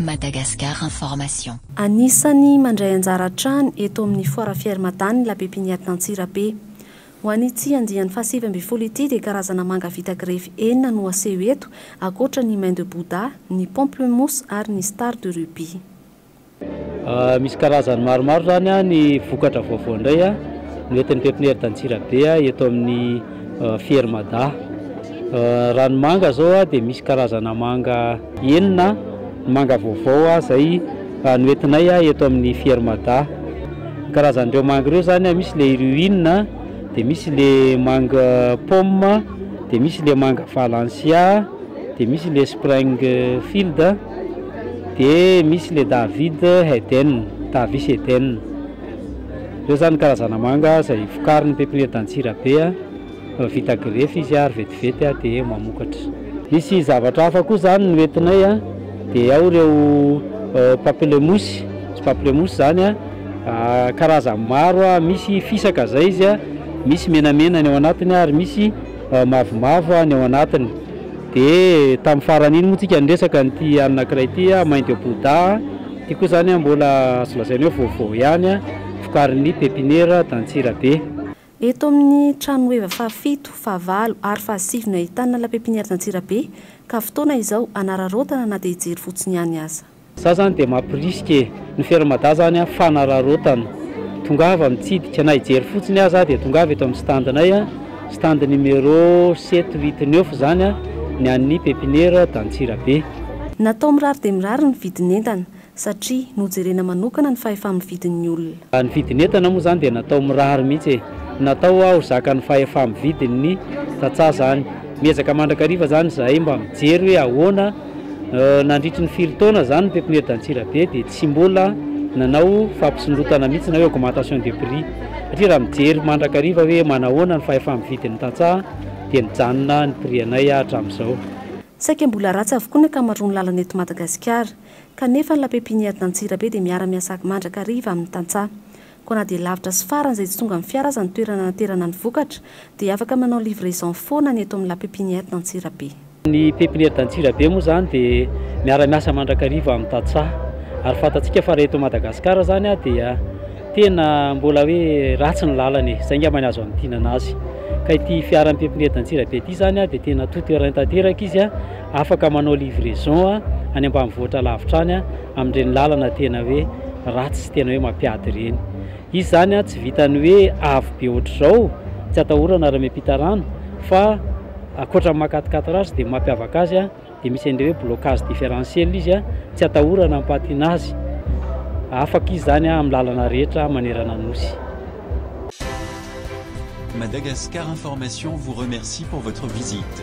Madagascar Information. Anisany mandray anjara hatrany eto amin'ny foara Fier Mada la Pepiniere dAntsirabe. Ho an'ity andiany faha 7 ity dia karazana manga vita grefy enina no haseho eto, ankoatra ny main de Bouddha, ny Pamplemousse ary ny star de rubis. Misy karazany maromaro zany ny vokatra vaovao indray noentin'ny Pepiniere dAntsirabe eto amin'ny Fier Mada. Rano manga zao dia misy karazana manga enina, manga vaovao izay noentinay eto amin'ny Fier Mada. Karazan'ireo manga ireo zany misy le ruine, dia misy le manga pomme, dia misy le manga Valencia, dia misy le Springfield, dia misy le Davis Eden. Ireo zany karazana manga izay vokarin'ny Pepiniere dAntsirabe, vita grefy izy ary vetivety dia mamokatra. Misy zavatra hafa koa zany noentinay dia ao ireo Pamplemousse. Pamplemousse zany karazany maro, misy fisaka zay izy, misy menamena ny ao anatiny ary misy mavomavo ny ao anatiny. Dia tamin'ny farany iny moa tsika niresaka n'ity anankiray ity main de Bouddha, ity koa zany mbola azo lazaina hoe vaovao ihany, vokarin'ny Pepiniere dAntsirabe. Eto amin'ny trano eva faha 7, faha 8 ary faha 9 no ahitana la Pepiniere dAntsirabe, ka fotoana izao hanararaotana na dia hijery fotsiny ihany aza. Za zany dia mampiriske ny Fier Mada zany fanararaotana. Tongava mitsidika na hijery fotsiny aza dia tongava eto amin'ny standinay, stand numéro 789 zany ny an'ny Pepiniere dAntsirabe. Natao mirary dia mirary ny vidin'entana satria nojerena manokana ny fahefa-mividin'ny olona. Ny vidin'entana moa zany dia natao mirary mihitsy, natao ho zaka ny fahefa-mividin'ny tantsaha zany. Miezaka mandrakariva zany zahay mba mijery hoe ahoana nandritry ny 4 taona zany ny Pepiniere dAntsirabe dia tsy mbola nanao fampisondrotana mihitsy na hoe augmentation de prix. Satria raha mijery mandrakariva hoe manahoana ny fahefa-mividin'ny tantsaha dia mijanona ny prix anay hatramin'izao. Saika mbola ratsy avokoa ny ankamaroan'ny lalana eto Madagasikara, kanefa la Pepiniere dAntsirabe dia miara-miasa mandrakariva amin'ny tantsaha. Koa na dia lavitra sy farany izay tsy tonga amin'ny fiara aza ny toerana naterana ny vokatra dia afaka manao livraison foana ny eto amin'ny la Pepiniere dAntsirabe. Ny Pepiniere dAntsirabe moa zany dia miara-miasa mandrakariva amin'ny tantsaha, ary fantatsika fa eto Madagasikara zany dia tena mbola hoe ratsy ny lalany, izay angambany azo amintinana azy. Ka ity fiaran'ny Pepiniere dAntsirabe ity zany dia tena tout-terrain tanteraka izy, afaka manao livraison any ambanivohitra lavitra any amin'ireny lalana tena hoe ratsy sy tena hoe mampiady ireny. Izy zany tsy vitany hoe avo be ohatr'izao, tsy atahorana raha miampita rano, fa ankoatra makatokatra azy dia mampiavaka azy dia misy an'ilay hoe blocage différentiel izy, tsy atahorana ampatina azy. Afaka izy zany amin'ny lalana rehetra manerana nosy. Madagascar Information vous remercie pour votre visite.